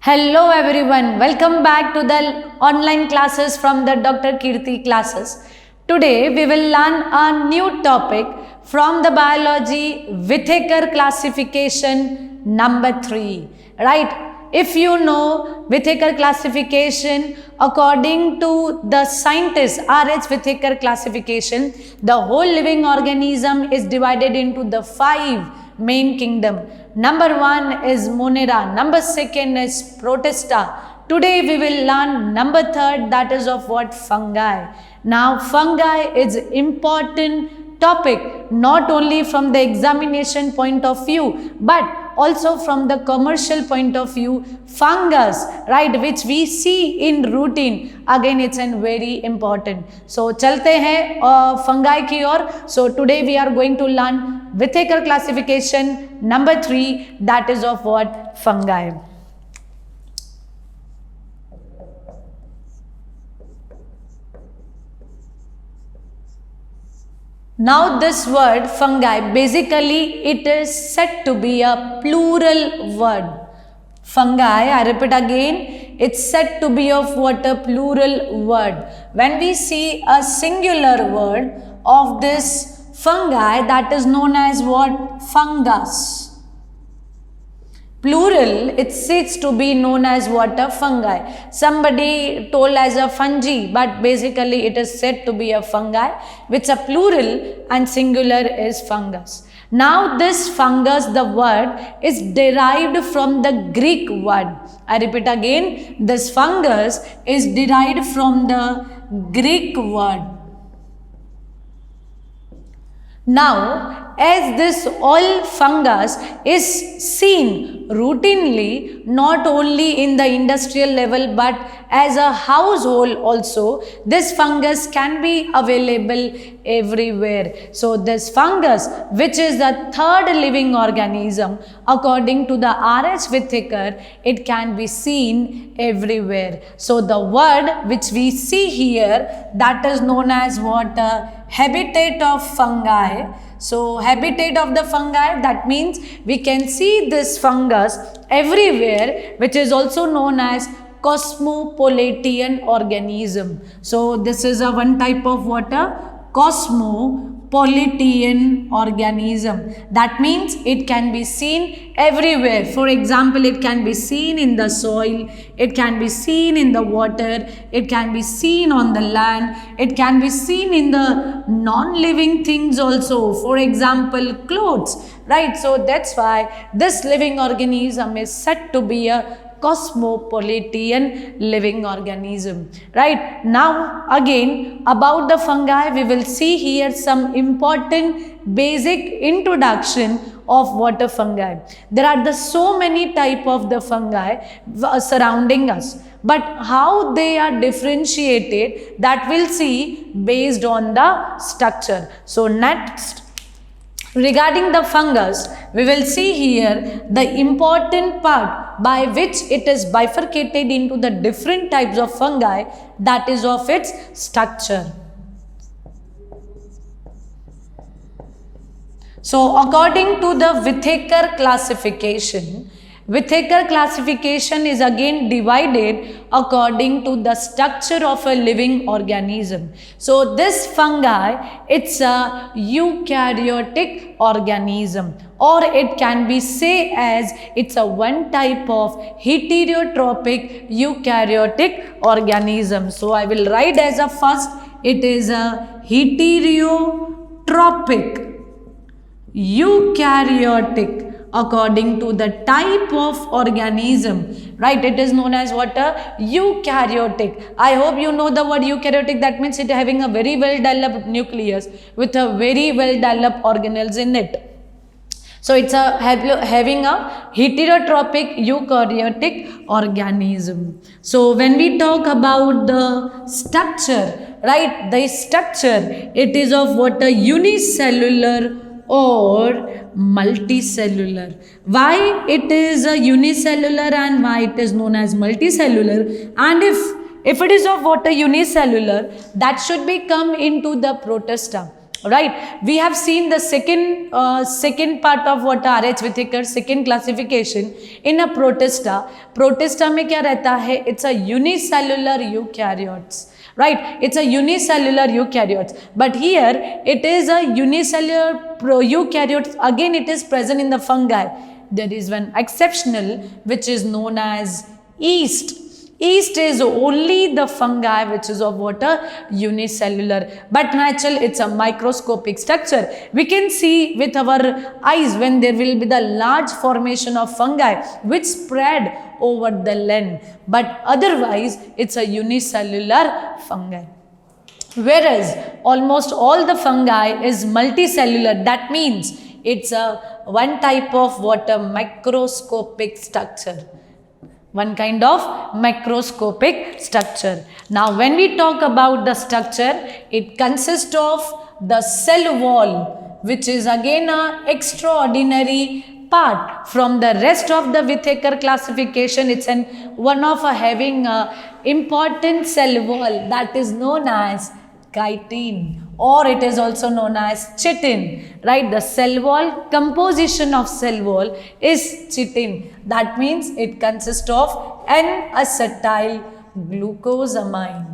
Hello everyone, welcome back to the online classes from the Dr. Kirti classes. Today we will learn a new topic from the biology Whittaker classification number 3. Right? If you know Whittaker classification, according to the scientist R.H. Whittaker classification, the whole living organism is divided into the 5 main kingdom. Number 1 is Monera, number 2 is Protista. Today we will learn number 3, that is of what? Fungi. Now fungi is important topic not only from the examination point of view but also from the commercial point of view. Fungus, right, which we see in routine, again it's a very important. So chalte hain fungi ki or. So today we are going to learn Whittaker classification number 3, that is of what? Fungi. Now this word fungi, basically it is said to be a plural word. Fungi, I repeat again, it's said to be of what? A plural word. When we see a singular word of this fungi, that is known as what? Fungus. Plural, it seems to be known as what? A fungi. Somebody told as a fungi, but basically it is said to be a fungi, which a plural and singular is fungus. Now this fungus, the word is derived from the Greek word. I repeat again, this fungus is derived from the Greek word. Now, as this all fungus is seen routinely not only in the industrial level but as a household also, this fungus can be available everywhere. So this fungus, which is the 3rd living organism according to the R.H. Whittaker, it can be seen everywhere. So the word which we see here, that is known as what? Habitat of fungi. So habitat of the fungi, that means we can see this fungus everywhere, which is also known as cosmopolitan organism. So this is a one type of water, cosmopolitan organism. That means it can be seen everywhere. For example, it can be seen in the soil, it can be seen in the water, it can be seen on the land, it can be seen in the non-living things also. For example, clothes, right? So that's why this living organism is said to be a cosmopolitan living organism. Right? Now again about the fungi, we will see here some important basic introduction of what a fungi. There are so many type of the fungi surrounding us, but how they are differentiated, that we'll see based on the structure. So next, regarding the fungus, we will see here the important part by which it is bifurcated into the different types of fungi, that is of its structure. So according to the Whittaker classification, Whittaker classification is again divided according to the structure of a living organism. So this fungi, it's a eukaryotic organism, or it can be say as it's a one type of heterotrophic eukaryotic organism. So I will write as a first, it is a heterotrophic eukaryotic according to the type of organism, right? It is known as what? A eukaryotic. I hope you know the word eukaryotic. That means it having a very well developed nucleus with a very well developed organelles in it. So it's a having a heterotrophic eukaryotic organism. So when we talk about the structure, right? The structure, it is of what? A unicellular or multicellular. Why it is a unicellular and why it is known as multicellular? And if it is of what? A unicellular, that should be come into the Protista. right? We have seen the second part of what RH Whittaker second classification in a protista. Protista में क्या रहता है? It's a unicellular eukaryotes, right? It's a unicellular eukaryotes, but here it is a unicellular eukaryotes. Again, it is present in the fungi. There is one exceptional which is known as yeast. Yeast is only the fungi which is of water unicellular, but natural it's a microscopic structure. We can see with our eyes when there will be the large formation of fungi which spread over the land, but otherwise it's a unicellular fungi. Whereas almost all the fungi is multicellular, that means it's a one type of water microscopic structure. One kind of microscopic structure. Now when we talk about the structure, it consists of the cell wall, which is again an extraordinary part from the rest of the Whittaker classification. It's one of having a important cell wall that is known as chitin, or it is also known as chitin, right? The cell wall, composition of cell wall is chitin. That means it consists of N-acetyl glucosamine.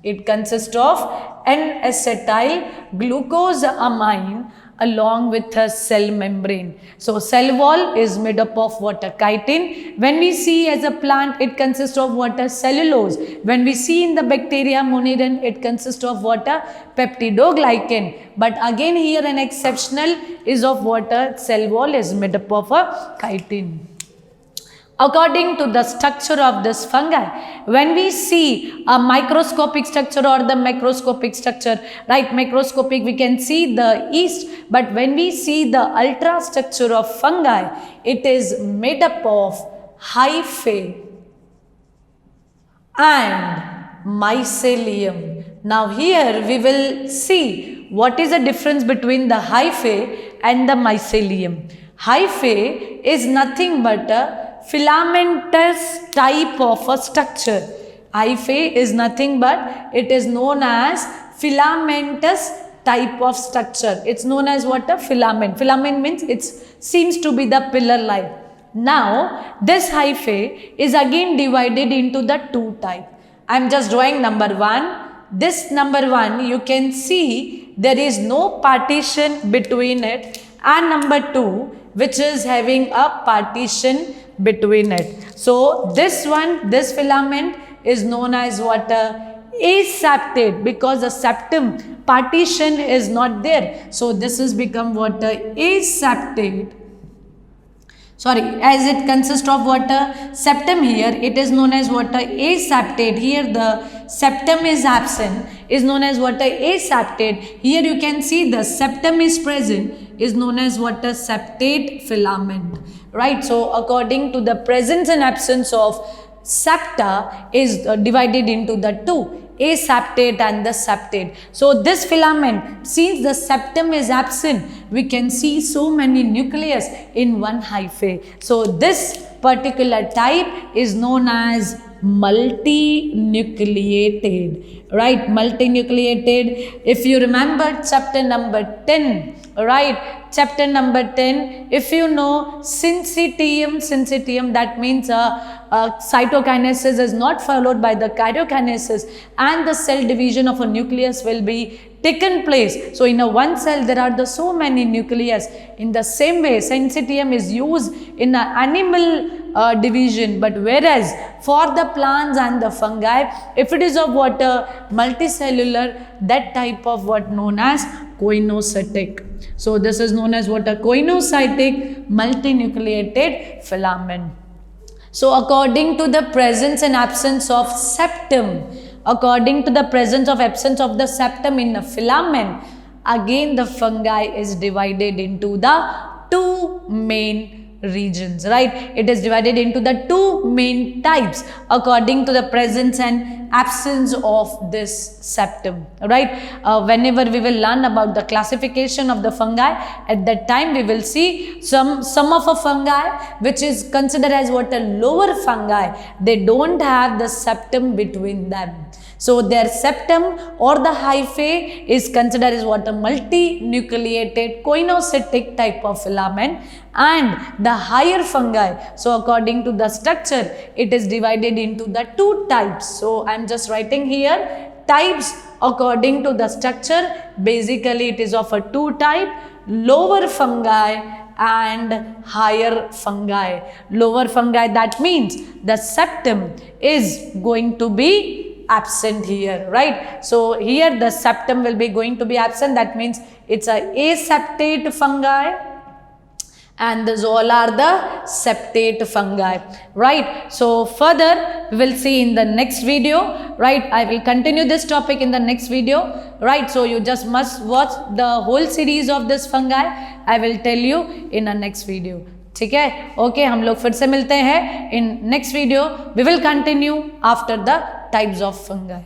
It consists of N-acetyl glucosamine along with a cell membrane. So cell wall is made up of water chitin. When we see as a plant, it consists of water cellulose. When we see in the bacteria monodon, it consists of water peptidoglycan. But again here an exceptional is of water cell wall is made up of a chitin. According to the structure of this fungi, when we see a microscopic structure or the macroscopic structure, right, macroscopic we can see the yeast, but when we see the ultra structure of fungi, it is made up of hyphae and mycelium. Now here we will see what is the difference between the hyphae and the mycelium. Hyphae is nothing but a filamentous type of a structure. Hyphae is nothing but it is known as filamentous type of structure. It's known as what? A filament. Filament means it seems to be the pillar-like. Now this hyphae is again divided into the two type. I am just drawing number one. This number one you can see there is no partition between it, and number two which is having a partition between it. So this one, this filament is known as what? Aseptate, because the septum partition is not there. So this has become what? Aseptate. Sorry, as it consists of what? Septum here, it is known as what? Aseptate. Here the septum is absent, is known as what? Aseptate. Here you can see the septum is present, is known as what? Septate filament. Right, so according to the presence and absence of septa is divided into the two, aseptate and the septate. So this filament, since the septum is absent, we can see so many nucleus in one hyphae. So this particular type is known as multinucleated, right? Multinucleated. If you remember chapter number 10, right? Chapter number 10, if you know syncytium, that means cytokinesis is not followed by the karyokinesis, and the cell division of a nucleus will be taken place. So in a one cell there are so many nucleus. In the same way, syncytium is used in an animal division, but whereas for the plants and the fungi, if it is of water multicellular, that type of what known as koinocytic. So this is known as what? A koinocytic multinucleated filament. So according to the presence and absence of septum, according to the presence of absence of the septum in a filament, again the fungi is divided into the two main regions, right? It is divided into the two main types according to the presence and absence of this septum, right? Whenever we will learn about the classification of the fungi, at that time we will see some of a fungi which is considered as what? A lower fungi. They don't have the septum between them. So their septum or the hyphae is considered as what, a multinucleated coinocytic type of filament. And the higher fungi, so according to the structure, it is divided into the two types. So I am just writing here types according to the structure. Basically it is of a two type, lower fungi and higher fungi. Lower fungi, that means the septum is going to be absent here, right? So here the septum will be going to be absent, that means it's a aseptate fungi, and these all are the septate fungi, right? So further we will see in the next video, right? I will continue this topic in the next video, right? So you just must watch the whole series of this fungi. I will tell you in a next video. ठीक है, okay, हम लोग फिर से मिलते हैं in next video. We will continue after the types of fungi.